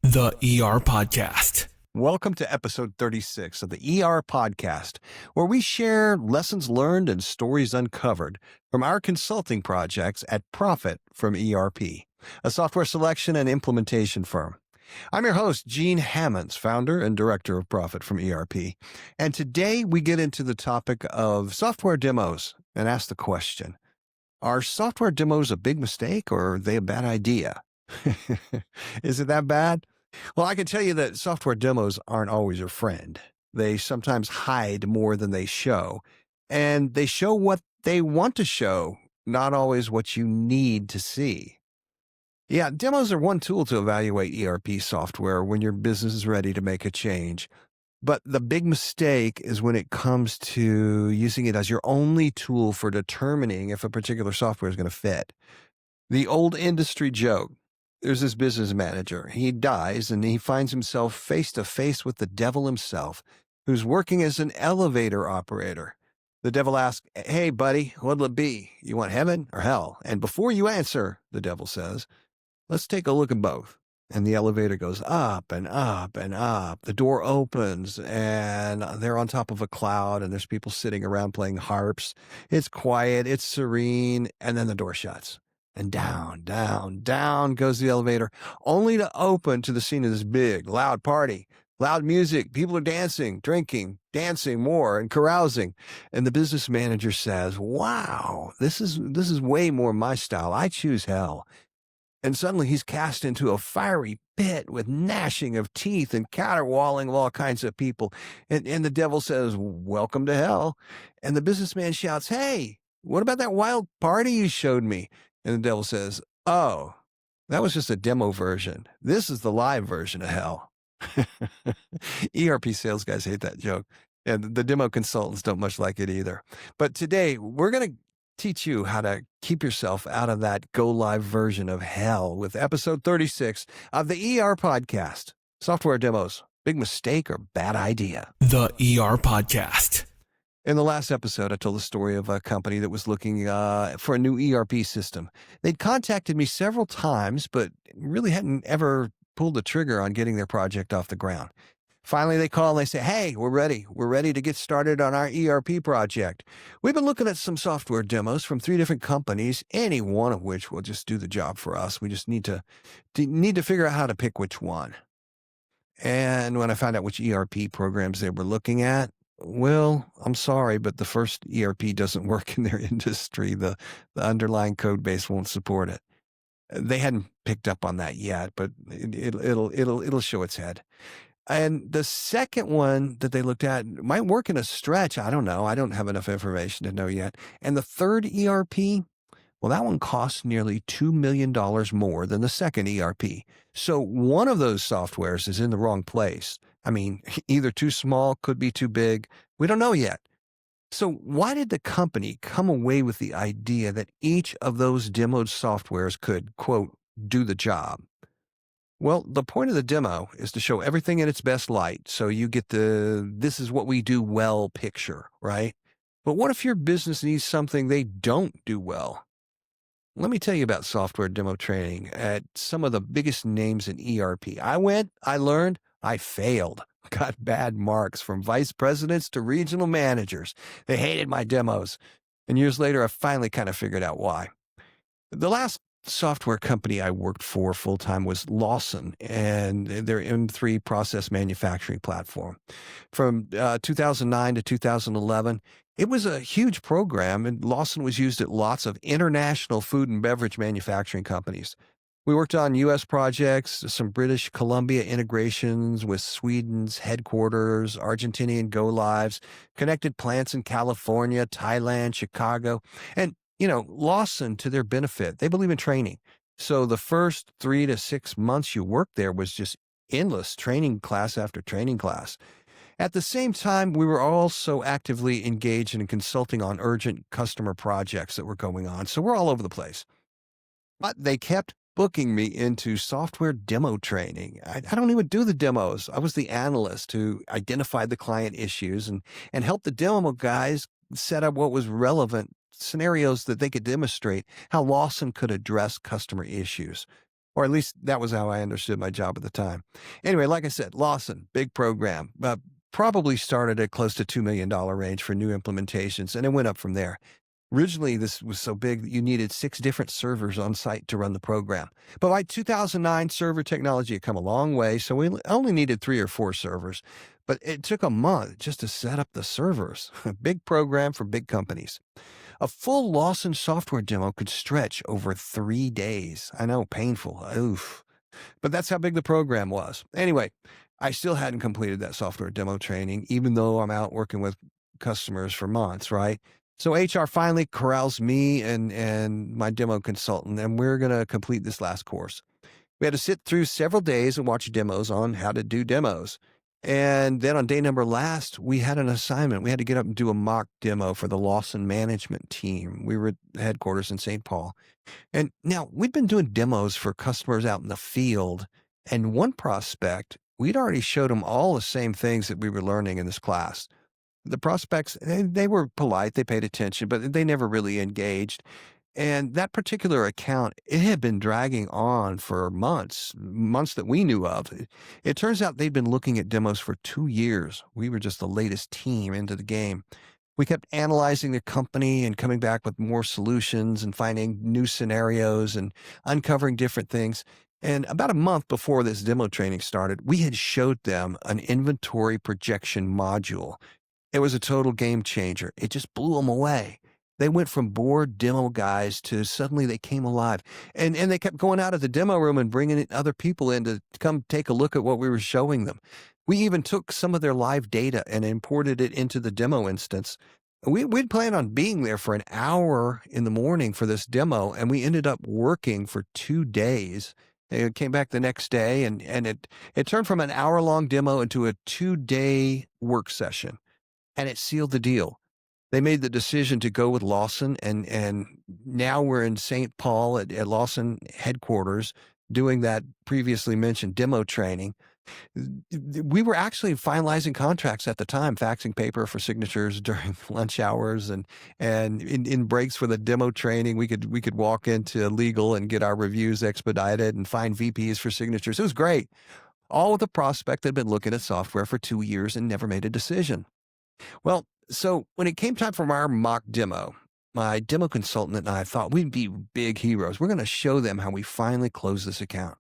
The ERPodcast. Welcome to episode 36 of the ERPodcast, where we share lessons learned and stories uncovered from our consulting projects at Profit from ERP, a software selection and implementation firm. I'm your host, Gene Hammonds, founder and director of Profit from ERP. And today we get into the topic of software demos and ask the question, are software demos a big mistake or are they a bad idea? Is it that bad? Well, I can tell you that software demos aren't always your friend. They sometimes hide more than they show, and they show what they want to show, not always what you need to see. Yeah, demos are one tool to evaluate ERP software when your business is ready to make a change. But the big mistake is when it comes to using it as your only tool for determining if a particular software is going to fit. The old industry joke. There's this business manager. He dies and he finds himself face to face with the devil himself, who's working as an elevator operator. The devil asks, "Hey, buddy, what'll it be? You want heaven or hell?" And before you answer, the devil says, "Let's take a look at both." And the elevator goes up and up and up. The door opens and they're on top of a cloud and there's people sitting around playing harps. It's quiet, it's serene, and then the door shuts. And down, down, down goes the elevator, only to open to the scene of this big, loud party. Loud music, people are dancing, drinking, dancing more, and carousing. And the business manager says, "Wow, this is way more my style. I choose hell." And suddenly he's cast into a fiery pit with gnashing of teeth and caterwauling of all kinds of people. And the devil says, "Welcome to hell." And the businessman shouts, "Hey, what about that wild party you showed me?" And the devil says, "Oh, that was just a demo version. This is the live version of hell." ERP sales guys hate that joke. And the demo consultants don't much like it either. But today, we're going to teach you how to keep yourself out of that go live version of hell with episode 36 of the ERPodcast. Software demos, big mistake or bad idea? The ERPodcast. In the last episode, I told the story of a company that was looking for a new ERP system. They'd contacted me several times, but really hadn't ever pulled the trigger on getting their project off the ground. Finally, they call and they say, "Hey, we're ready. We're ready to get started on our ERP project. We've been looking at some software demos from 3 different companies, any one of which will just do the job for us. We just need to figure out how to pick which one." And when I found out which ERP programs they were looking at, well, I'm sorry, but the first ERP doesn't work in their industry. The underlying code base won't support it. They hadn't picked up on that yet, but it'll show its head. And the second one that they looked at might work in a stretch. I don't know. I don't have enough information to know yet. And the third ERP, well, that one costs nearly $2 million more than the second ERP. So one of those softwares is in the wrong place. I mean, either too small, could be too big. We don't know yet. So why did the company come away with the idea that each of those demoed softwares could, quote, do the job? Well, the point of the demo is to show everything in its best light, so you get the "this is what we do well" picture, right? But what if your business needs something they don't do well? Let me tell you about software demo training at some of the biggest names in ERP. I went, I learned, I failed, got bad marks from vice presidents to regional managers. They hated my demos. And years later, I finally kind of figured out why. The last software company I worked for full-time was Lawson and their M3 process manufacturing platform. From 2009 to 2011, it was a huge program, and Lawson was used at lots of international food and beverage manufacturing companies. We worked on U.S. projects, some British Columbia integrations with Sweden's headquarters, Argentinian go-lives, connected plants in California, Thailand, Chicago, and Lawson, to their benefit, they believe in training. So the first 3 to 6 months you worked there was just endless training class after training class. At the same time, we were also actively engaged in consulting on urgent customer projects that were going on. So we're all over the place. But they kept booking me into software demo training. I don't even do the demos. I was the analyst who identified the client issues and helped the demo guys set up what was relevant scenarios that they could demonstrate how Lawson could address customer issues. or at least that was how I understood my job at the time. Anyway, like I said, Lawson, big program, probably started at close to $2 million range for new implementations, and it went up from there. Originally, this was so big that you needed 6 different servers on site to run the program. But by 2009, server technology had come a long way, so we only needed 3 or 4 servers. But it took a month just to set up the servers. A big program for big companies. A full Lawson software demo could stretch over 3 days. I know, painful. Oof. But that's how big the program was. Anyway, I still hadn't completed that software demo training, even though I'm out working with customers for months, right? So HR finally corrals me and my demo consultant, and we're going to complete this last course. We had to sit through several days and watch demos on how to do demos. And then on day number last, we had an assignment. We had to get up and do a mock demo for the Lawson management team. We were at the headquarters in St. Paul. And now we'd been doing demos for customers out in the field. And one prospect, we'd already showed them all the same things that we were learning in this class. The prospects, they were polite, they paid attention, but they never really engaged. And that particular account, it had been dragging on for months that we knew of. It turns out they'd been looking at demos for 2 years. We were just the latest team into the game. We kept analyzing the company and coming back with more solutions and finding new scenarios and uncovering different things. And about a month before this demo training started, we had showed them an inventory projection module. It was a total game changer. It just blew them away. They went from bored demo guys to suddenly they came alive. And they kept going out of the demo room and bringing other people in to come take a look at what we were showing them. We even took some of their live data and imported it into the demo instance. We'd planned on being there for an hour in the morning for this demo, and we ended up working for 2 days. They came back the next day, and it turned from an hour-long demo into a 2-day work session. And it sealed the deal. They made the decision to go with Lawson, and now we're in St. Paul at Lawson headquarters doing that previously mentioned demo training. We were actually finalizing contracts at the time, faxing paper for signatures during lunch hours, and in breaks for the demo training, we could walk into legal and get our reviews expedited and find VPs for signatures. It was great. All with a prospect that had been looking at software for 2 years and never made a decision. Well, so when it came time for our mock demo, my demo consultant and I thought we'd be big heroes. We're going to show them how we finally close this account.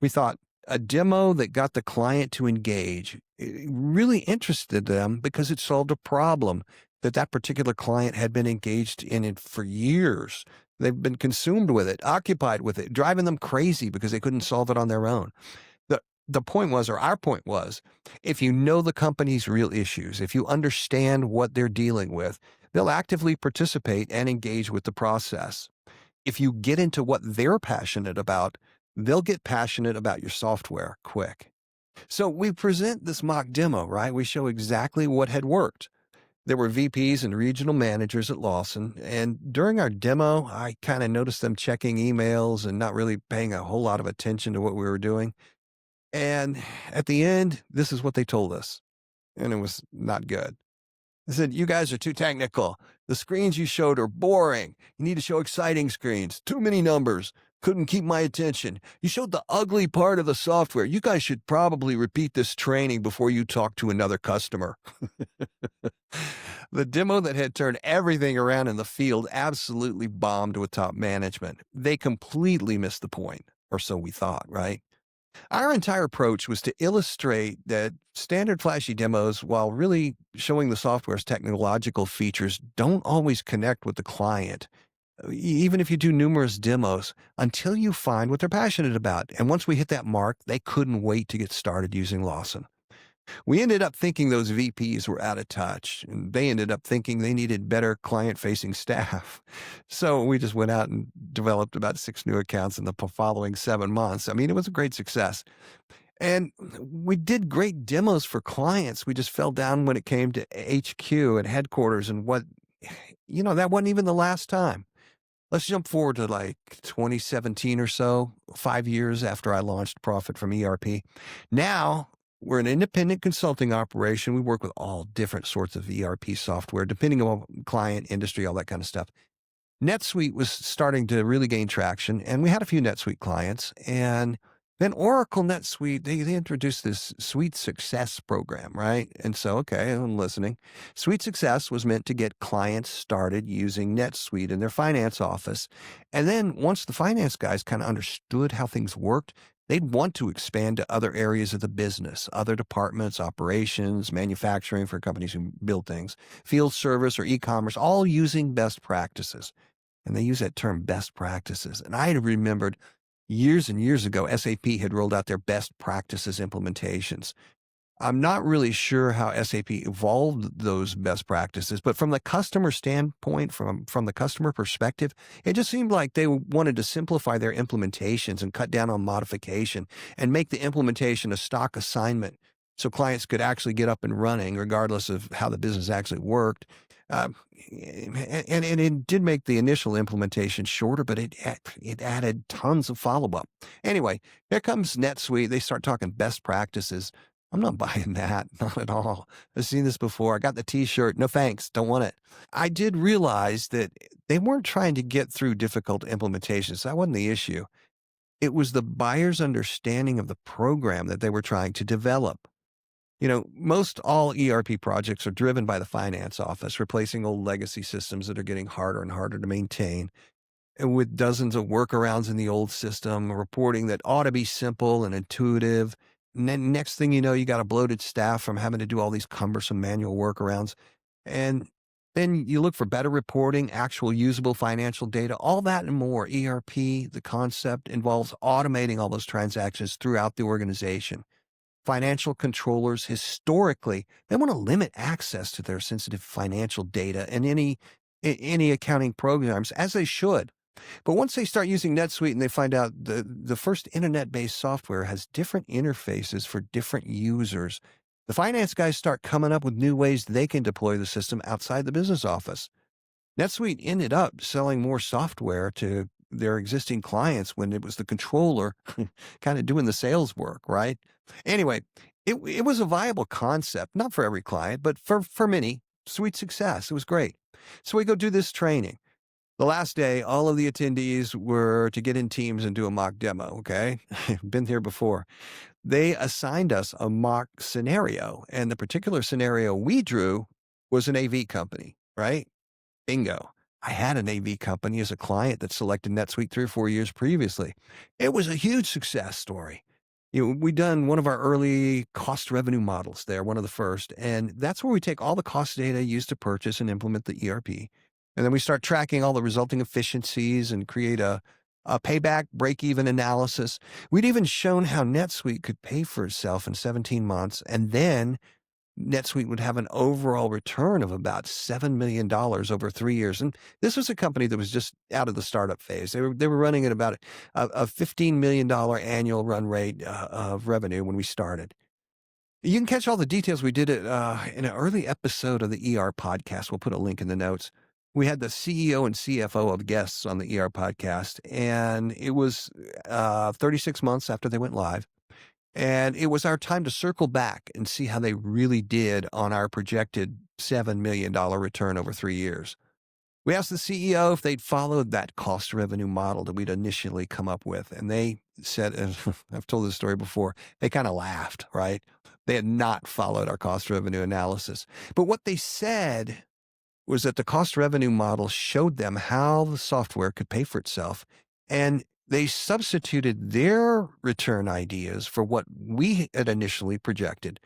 We thought a demo that got the client to engage really interested them because it solved a problem that particular client had been engaged in it for years. They've been consumed with it, occupied with it, driving them crazy because they couldn't solve it on their own. The point was, or our point was, if you know the company's real issues, if you understand what they're dealing with, they'll actively participate and engage with the process. If you get into what they're passionate about, they'll get passionate about your software quick. So we present this mock demo, right? We show exactly what had worked. There were VPs and regional managers at Lawson, and during our demo, I kind of noticed them checking emails and not really paying a whole lot of attention to what we were doing. And at the end, this is what they told us, and it was not good. They said, "You guys are too technical. The screens you showed are boring. You need to show exciting screens. Too many numbers. Couldn't keep my attention. You showed the ugly part of the software. You guys should probably repeat this training before you talk to another customer." The demo that had turned everything around in the field absolutely bombed with top management. They completely missed the point, or so we thought, right? Our entire approach was to illustrate that standard flashy demos, while really showing the software's technological features, don't always connect with the client. Even if you do numerous demos, until you find what they're passionate about. And once we hit that mark, they couldn't wait to get started using Lawson. We ended up thinking those VPs were out of touch, and they ended up thinking they needed better client-facing staff. So we just went out and developed about 6 new accounts in the following 7 months. I mean, it was a great success. And we did great demos for clients. We just fell down when it came to HQ and headquarters, and that wasn't even the last time. Let's jump forward to like 2017 or so, 5 years after I launched Profit from ERP. Now, we're an independent consulting operation. We work with all different sorts of ERP software, depending on client, industry, all that kind of stuff. NetSuite was starting to really gain traction, and we had a few NetSuite clients. And then Oracle NetSuite, they introduced this Suite Success program, right? And so, okay, I'm listening. Suite Success was meant to get clients started using NetSuite in their finance office. And then once the finance guys kind of understood how things worked, they'd want to expand to other areas of the business, other departments, operations, manufacturing for companies who build things, field service or e-commerce, all using best practices. And they use that term best practices. And I had remembered years and years ago, SAP had rolled out their best practices implementations. I'm not really sure how SAP evolved those best practices, but from the customer standpoint, from the customer perspective, it just seemed like they wanted to simplify their implementations and cut down on modification and make the implementation a stock assignment so clients could actually get up and running regardless of how the business actually worked. And it did make the initial implementation shorter, but it added tons of follow-up. Anyway, here comes NetSuite. They start talking best practices. I'm not buying that, not at all. I've seen this before. I got the t-shirt. No thanks, don't want it. I did realize that they weren't trying to get through difficult implementations. That wasn't the issue. It was the buyer's understanding of the program that they were trying to develop. Most all ERP projects are driven by the finance office, replacing old legacy systems that are getting harder and harder to maintain. And with dozens of workarounds in the old system, reporting that ought to be simple and intuitive. And then next thing you know, you got a bloated staff from having to do all these cumbersome manual workarounds. And then you look for better reporting, actual usable financial data, all that and more. ERP, the concept involves automating all those transactions throughout the organization. Financial controllers, historically, they want to limit access to their sensitive financial data and any accounting programs, as they should. But once they start using NetSuite and they find out the first internet-based software has different interfaces for different users, the finance guys start coming up with new ways they can deploy the system outside the business office. NetSuite ended up selling more software to their existing clients when it was the controller kind of doing the sales work, right? Anyway, it was a viable concept, not for every client, but for many. Sweet success. It was great. So we go do this training. The last day, all of the attendees were to get in teams and do a mock demo, okay? Been here before. They assigned us a mock scenario, and the particular scenario we drew was an AV company, right? Bingo. I had an AV company as a client that selected NetSuite 3 or 4 years previously. It was a huge success story. We'd done one of our early cost revenue models there, one of the first, and that's where we take all the cost data used to purchase and implement the ERP. And then we start tracking all the resulting efficiencies and create a payback break-even analysis. We'd even shown how NetSuite could pay for itself in 17 months, and then NetSuite would have an overall return of about $7 million over 3 years. And this was a company that was just out of the startup phase. They were running at about a $15 million annual run rate of revenue when we started. You can catch all the details. We did it in an early episode of the ERPodcast. We'll put a link in the notes. We had the CEO and CFO of guests on the ERPodcast, and it was 36 months after they went live. And it was our time to circle back and see how they really did on our projected $7 million return over 3 years. We asked the CEO if they'd followed that cost revenue model that we'd initially come up with. And they said, and I've told this story before, they kind of laughed, right? They had not followed our cost revenue analysis. But what they said was that the cost revenue model showed them how the software could pay for itself. And they substituted their return ideas for what we had initially projected.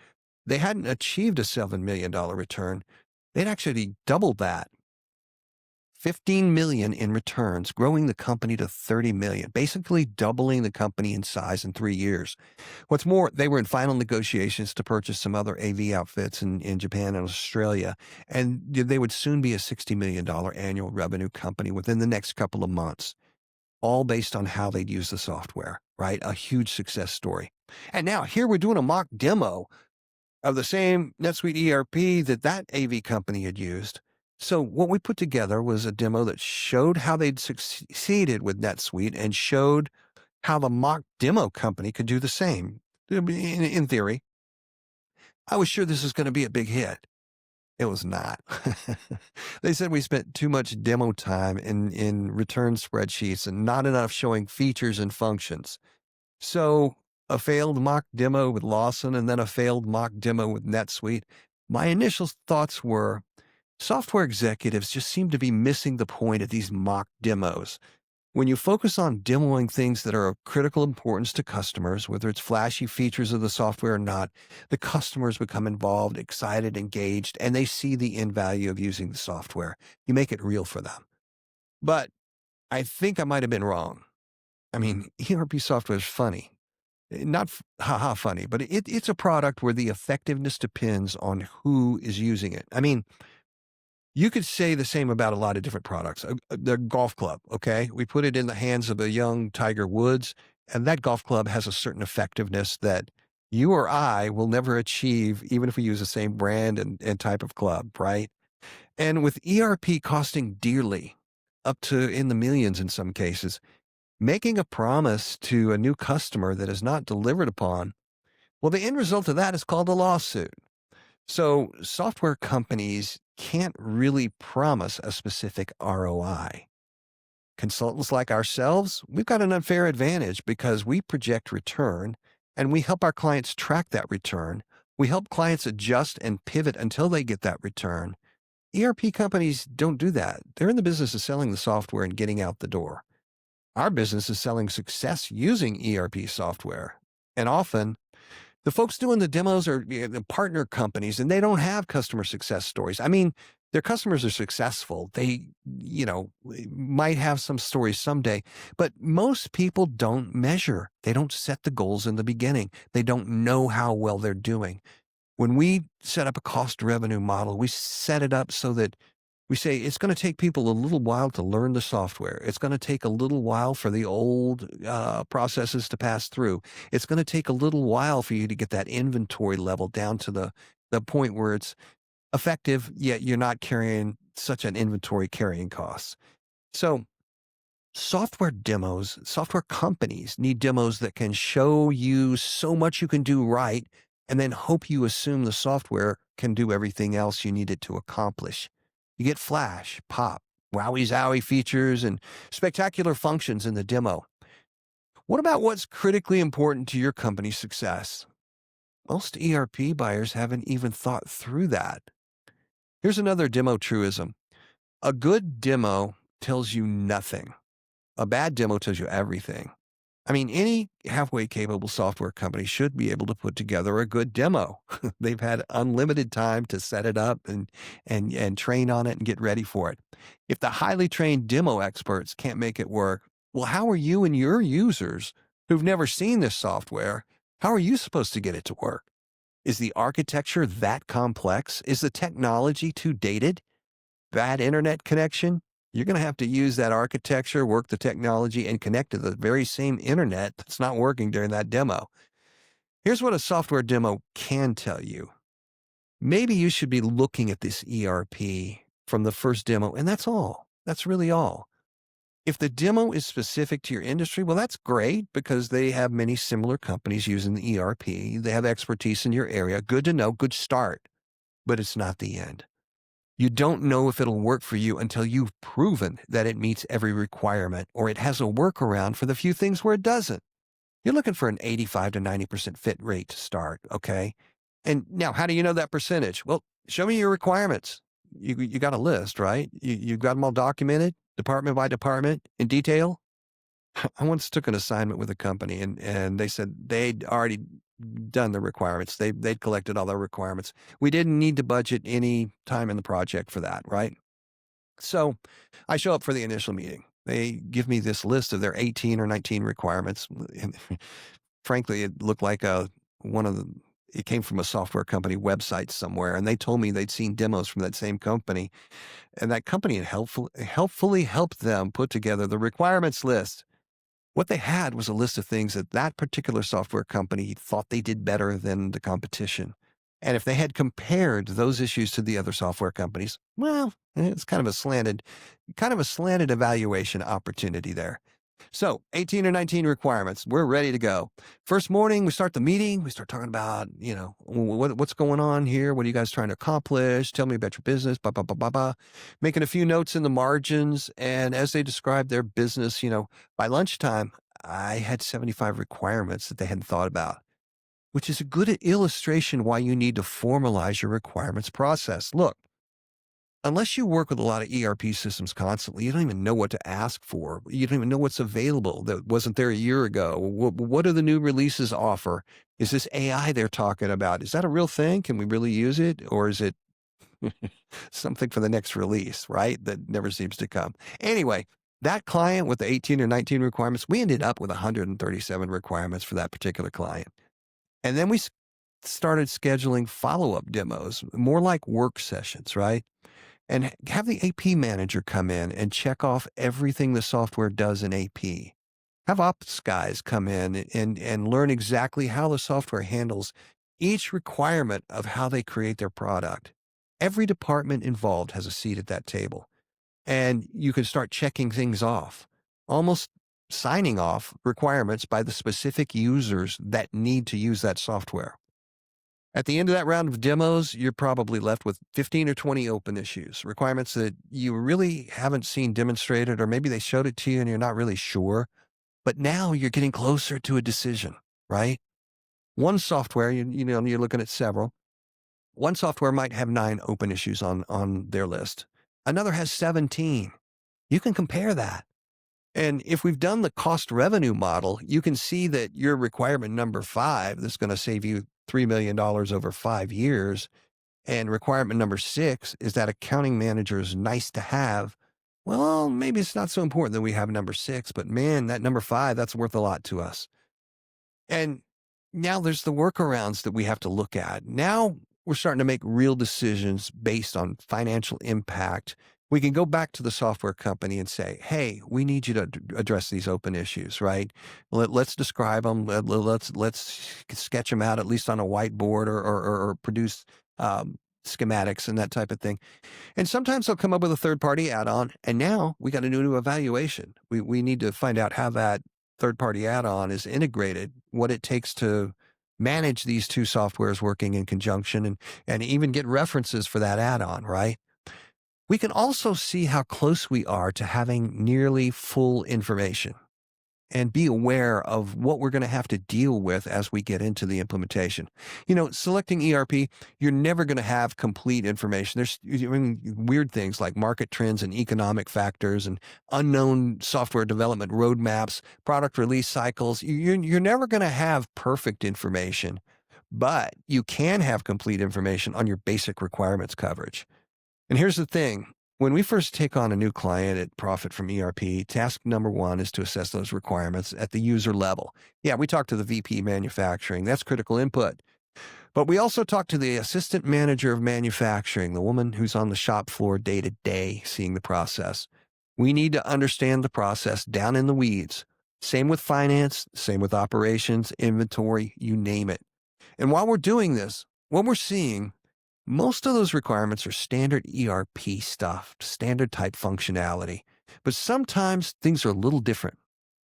They hadn't achieved a $7 million return. They'd actually doubled that. 15 million in returns, growing the company to 30 million, basically doubling the company in size in 3 years. What's more, they were in final negotiations to purchase some other AV outfits in Japan and Australia, and they would soon be a $60 million annual revenue company within the next couple of months, all based on how they'd use the software, right? A huge success story. And now here we're doing a mock demo of the same NetSuite ERP that AV company had used. So what we put together was a demo that showed how they'd succeeded with NetSuite and showed how the mock demo company could do the same. In theory, I was sure this was going to be a big hit. It was not. They said we spent too much demo time in return spreadsheets and not enough showing features and functions. So a failed mock demo with Lawson and then a failed mock demo with NetSuite. My initial thoughts were software executives just seem to be missing the point of these mock demos. When you focus on demoing things that are of critical importance to customers, whether it's flashy features of the software or not, the customers become involved, excited, engaged, and they see the end value of using the software. You make it real for them. But I think I might have been wrong. I mean, ERP software is funny. Not haha funny, but it's a product where the effectiveness depends on who is using it. I mean, you could say the same about a lot of different products. The golf club, okay? We put it in the hands of a young Tiger Woods, and that golf club has a certain effectiveness that you or I will never achieve, even if we use the same brand and type of club, right? And with ERP costing dearly, up to in the millions in some cases, making a promise to a new customer that is not delivered upon, well, the end result of that is called a lawsuit. So software companies can't really promise a specific ROI. Consultants like ourselves, we've got an unfair advantage because we project return and we help our clients track that return. We help clients adjust and pivot until they get that return. ERP companies don't do that. They're in the business of selling the software and getting out the door. Our business is selling success using ERP software. And often, the folks doing the demos are the partner companies, and they don't have customer success stories. I mean, their customers are successful. They, might have some stories someday, but most people don't measure. They don't set the goals in the beginning. They don't know how well they're doing. When we set up a cost revenue model, we set it up so that we say it's going to take people a little while to learn the software. It's going to take a little while for the old processes to pass through. It's going to take a little while for you to get that inventory level down to the point where it's effective, yet you're not carrying such an inventory carrying costs. So software companies need demos that can show you so much you can do right and then hope you assume the software can do everything else you need it to accomplish. You get flash, pop, wowie zowie features and spectacular functions in the demo. What about what's critically important to your company's success? Most ERP buyers haven't even thought through that. Here's another demo truism. A good demo tells you nothing. A bad demo tells you everything. I mean, any halfway capable software company should be able to put together a good demo. They've had unlimited time to set it up and train on it and get ready for it. If the highly trained demo experts can't make it work, well, how are you and your users who've never seen this software, how are you supposed to get it to work? Is the architecture that complex? Is the technology too dated? Bad internet connection? You're going to have to use that architecture, work the technology, and connect to the very same internet that's not working during that demo. Here's what a software demo can tell you. Maybe you should be looking at this ERP from the first demo, and that's all. That's really all. If the demo is specific to your industry, well, that's great because they have many similar companies using the ERP. They have expertise in your area. Good to know, good start. But it's not the end. You don't know if it'll work for you until you've proven that it meets every requirement or it has a workaround for the few things where it doesn't. You're looking for an 85 to 90% fit rate to start, okay? And now, how do you know that percentage? Well, show me your requirements. You got a list, right? You've got them all documented, department by department, in detail. I once took an assignment with a company and they said they'd already done the requirements. They'd collected all their requirements. We didn't need to budget any time in the project for that, right? So I show up for the initial meeting. They give me this list of their 18 or 19 requirements. And frankly, it looked like it came from a software company website somewhere. And they told me they'd seen demos from that same company. And that company had helpfully helped them put together the requirements list. What they had was a list of things that particular software company thought they did better than the competition. And if they had compared those issues to the other software companies, well, it's kind of a slanted evaluation opportunity there. So 18 or 19 requirements. We're ready to go. First morning, we start the meeting. We start talking about, what's going on here? What are you guys trying to accomplish? Tell me about your business, blah, blah, blah, blah, blah. Making a few notes in the margins. And as they describe their business, by lunchtime, I had 75 requirements that they hadn't thought about, which is a good illustration why you need to formalize your requirements process. Look, unless you work with a lot of ERP systems constantly, you don't even know what to ask for. You don't even know what's available that wasn't there a year ago. What do the new releases offer? Is this AI they're talking about? Is that a real thing? Can we really use it? Or is it something for the next release, right? That never seems to come. Anyway, that client with the 18 or 19 requirements, we ended up with 137 requirements for that particular client. And then we started scheduling follow-up demos, more like work sessions, right? And have the AP manager come in and check off everything the software does in AP. Have ops guys come in and learn exactly how the software handles each requirement of how they create their product. Every department involved has a seat at that table. And you can start checking things off, almost signing off requirements by the specific users that need to use that software. At the end of that round of demos, you're probably left with 15 or 20 open issues, requirements that you really haven't seen demonstrated, or maybe they showed it to you and you're not really sure. But now you're getting closer to a decision, right? One software, you're looking at several. One software might have 9 open issues on their list. Another has 17. You can compare that. And if we've done the cost revenue model, you can see that your requirement number 5 that's going to save you $3 million over 5 years, and requirement number 6 is that accounting manager is nice to have. Well, maybe it's not so important that we have number 6, but man, that number 5, that's worth a lot to us. And now there's the workarounds that we have to look at. Now we're starting to make real decisions based on financial impact. We can go back to the software company and say, hey, we need you to address these open issues, right? Let's describe them. Let's sketch them out, at least on a whiteboard, or produce schematics and that type of thing. And sometimes they'll come up with a third-party add-on, and now we got to do an evaluation. We need to find out how that third-party add-on is integrated, what it takes to manage these two softwares working in conjunction, and even get references for that add-on, right? We can also see how close we are to having nearly full information and be aware of what we're going to have to deal with as we get into the implementation. Selecting ERP, you're never going to have complete information. There's weird things like market trends and economic factors and unknown software development roadmaps, product release cycles. You're never going to have perfect information, but you can have complete information on your basic requirements coverage. And here's the thing. When we first take on a new client at Profit from ERP, task number 1 is to assess those requirements at the user level. Yeah, we talk to the VP manufacturing. That's critical input. But we also talk to the assistant manager of manufacturing, the woman who's on the shop floor day to day seeing the process. We need to understand the process down in the weeds. Same with finance, same with operations, inventory, you name it. And while we're doing this, what we're seeing, most of those requirements are standard ERP stuff, standard type functionality. But sometimes things are a little different.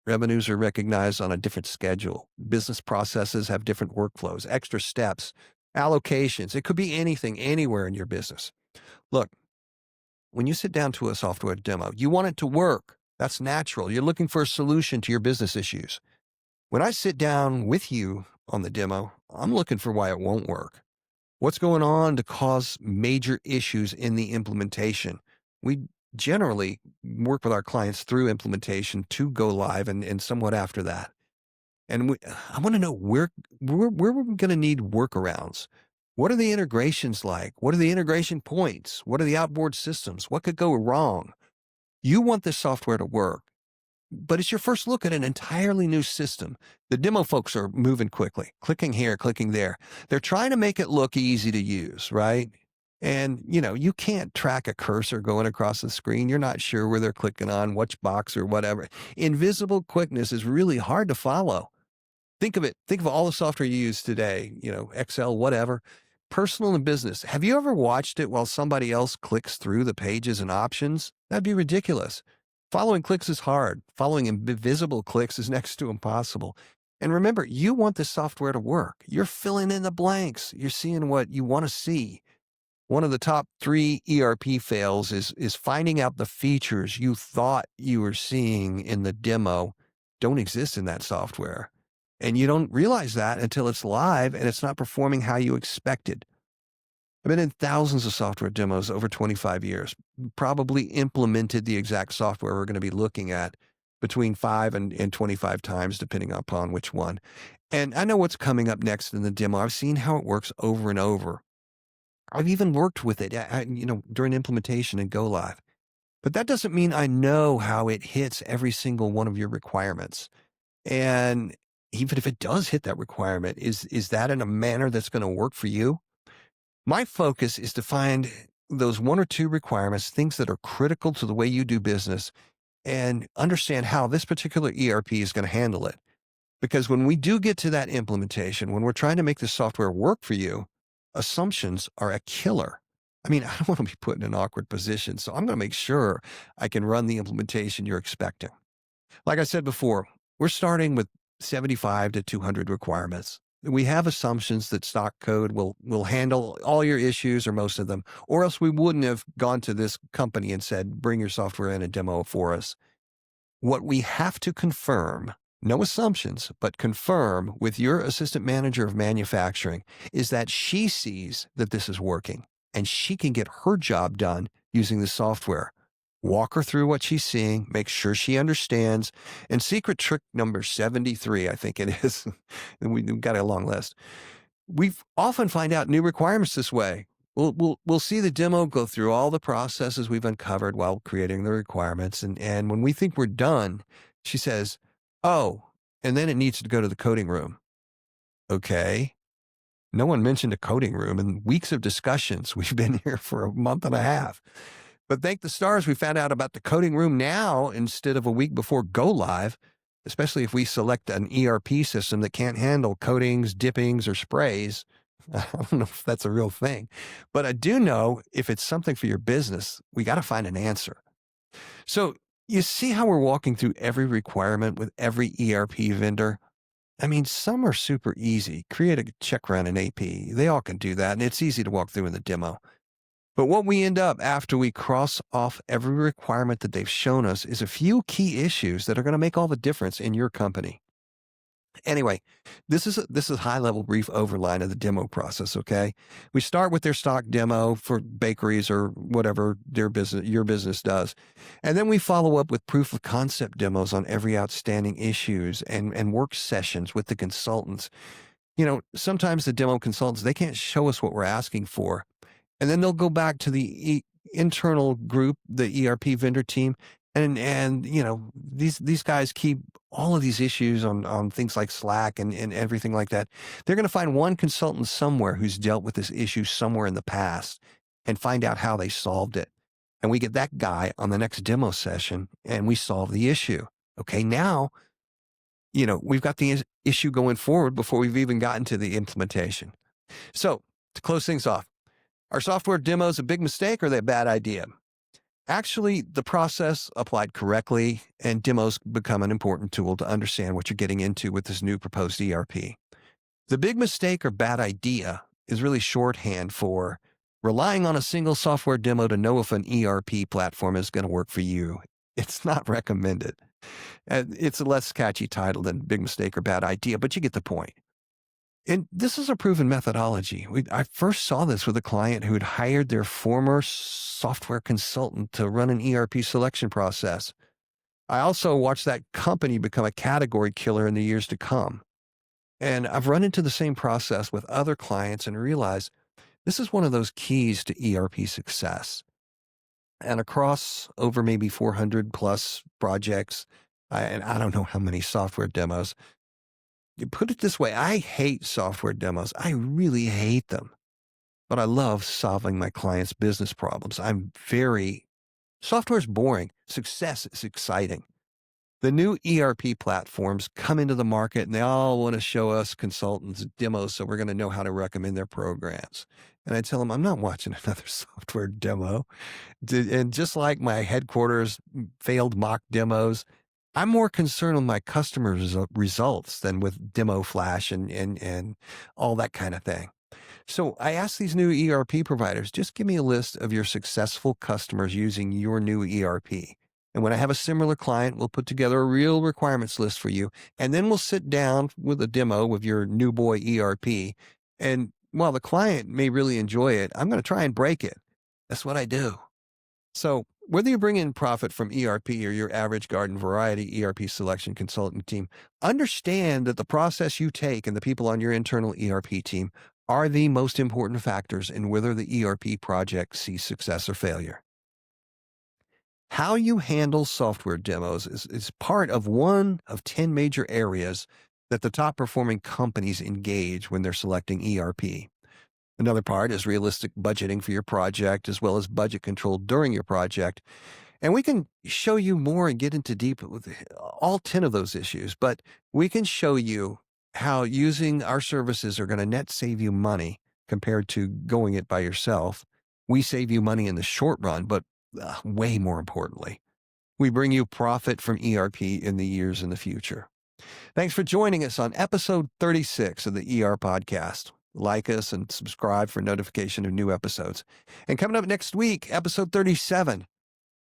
Revenues are recognized on a different schedule. Business processes have different workflows, extra steps, allocations. It could be anything, anywhere in your business. Look, when you sit down to a software demo, you want it to work. That's natural. You're looking for a solution to your business issues. When I sit down with you on the demo, I'm looking for why it won't work. What's going on to cause major issues in the implementation? We generally work with our clients through implementation to go live and somewhat after that. And I want to know where we're going to need workarounds. What are the integrations like? What are the integration points? What are the outboard systems? What could go wrong? You want this software to work, but it's your first look at an entirely new system. The demo folks are moving quickly, clicking here, clicking there. They're trying to make it look easy to use, right? And, you can't track a cursor going across the screen. You're not sure where they're clicking on, which box or whatever. Invisible quickness is really hard to follow. Think of it. Think of all the software you use today, Excel, whatever. Personal and business. Have you ever watched it while somebody else clicks through the pages and options? That'd be ridiculous. Following clicks is hard. Following invisible clicks is next to impossible. And remember, you want the software to work. You're filling in the blanks. You're seeing what you want to see. One of the top 3 ERP fails is finding out the features you thought you were seeing in the demo don't exist in that software. And you don't realize that until it's live and it's not performing how you expected. I've been in thousands of software demos over 25 years, probably implemented the exact software we're going to be looking at between 5 and 25 times, depending upon which one. And I know what's coming up next in the demo. I've seen how it works over and over. I've even worked with it, during implementation and go live. But that doesn't mean I know how it hits every single one of your requirements. And even if it does hit that requirement, is that in a manner that's going to work for you? My focus is to find those 1 or 2 requirements, things that are critical to the way you do business, and understand how this particular ERP is going to handle it. Because when we do get to that implementation, when we're trying to make the software work for you, assumptions are a killer. I mean, I don't want to be put in an awkward position, so I'm going to make sure I can run the implementation you're expecting. Like I said before, we're starting with 75 to 200 requirements. We have assumptions that stock code will handle all your issues or most of them, or else we wouldn't have gone to this company and said, bring your software in and demo for us. What we have to confirm, no assumptions, but confirm with your assistant manager of manufacturing is that she sees that this is working and she can get her job done using the software. Walk her through what she's seeing, make sure she understands. And secret trick number 73, I think it is, we've got a long list. We often find out new requirements this way. We'll see the demo go through all the processes we've uncovered while creating the requirements. And when we think we're done, she says, oh, and then it needs to go to the coding room. Okay. No one mentioned a coding room in weeks of discussions. We've been here for a month and a half. But thank the stars we found out about the coding room now instead of a week before go live, especially if we select an ERP system that can't handle coatings, dippings, or sprays. I don't know if that's a real thing, but I do know if it's something for your business, we got to find an answer. So you see how we're walking through every requirement with every ERP vendor? I mean, some are super easy. Create a check run in AP. They all can do that, and it's easy to walk through in the demo. But what we end up after we cross off every requirement that they've shown us is a few key issues that are going to make all the difference in your company. Anyway, this is a high-level brief overline of the demo process, okay? We start with their stock demo for bakeries or whatever your business does. And then we follow up with proof of concept demos on every outstanding issues and work sessions with the consultants. Sometimes the demo consultants, they can't show us what we're asking for. And then they'll go back to the internal group, the ERP vendor team, and these guys keep all of these issues on things like Slack and everything like that. They're going to find one consultant somewhere who's dealt with this issue somewhere in the past and find out how they solved it. And we get that guy on the next demo session and we solve the issue. Okay, now, we've got the issue going forward before we've even gotten to the implementation. So to close things off, are software demos a big mistake or are they a bad idea? Actually, the process applied correctly and demos become an important tool to understand what you're getting into with this new proposed ERP. The big mistake or bad idea is really shorthand for relying on a single software demo to know if an ERP platform is going to work for you. It's not recommended. It's a less catchy title than big mistake or bad idea, but you get the point. And this is a proven methodology. I first saw this with a client who had hired their former software consultant to run an ERP selection process. I also watched that company become a category killer in the years to come. And I've run into the same process with other clients and realized this is one of those keys to ERP success. And across over maybe 400 plus projects, and I don't know how many software demos, you put it this way, I hate software demos. I really hate them. But I love solving my clients' business problems. Software's boring. Success is exciting. The new ERP platforms come into the market and they all want to show us consultants demos so we're going to know how to recommend their programs. And I tell them, I'm not watching another software demo. And just like my headquarters failed mock demos, I'm more concerned with my customers' results than with demo flash and all that kind of thing. So I asked these new ERP providers, just give me a list of your successful customers using your new ERP. And when I have a similar client, we'll put together a real requirements list for you. And then we'll sit down with a demo with your new boy ERP. And while the client may really enjoy it, I'm going to try and break it. That's what I do. So whether you bring in profit from ERP or your average garden variety ERP selection consulting team, understand that the process you take and the people on your internal ERP team are the most important factors in whether the ERP project sees success or failure. How you handle software demos is part of one of 10 major areas that the top performing companies engage when they're selecting ERP. Another part is realistic budgeting for your project, as well as budget control during your project. And we can show you more and get into deep with all 10 of those issues, but we can show you how using our services are going to net save you money compared to going it by yourself. We save you money in the short run, but way more importantly, we bring you profit from ERP in the years in the future. Thanks for joining us on episode 36 of the ERPodcast. Like us and subscribe for notification of new episodes. And coming up next week, episode 37,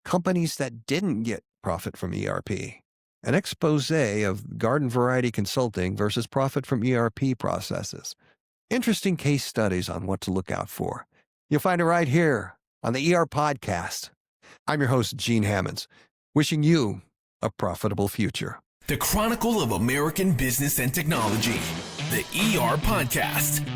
companies that didn't get profit from ERP. An expose of garden variety consulting versus profit from ERP processes. Interesting case studies on what to look out for. You'll find it right here on the ERPodcast. I'm your host, Gene Hammonds, wishing you a profitable future. The Chronicle of American Business and Technology, the ERPodcast.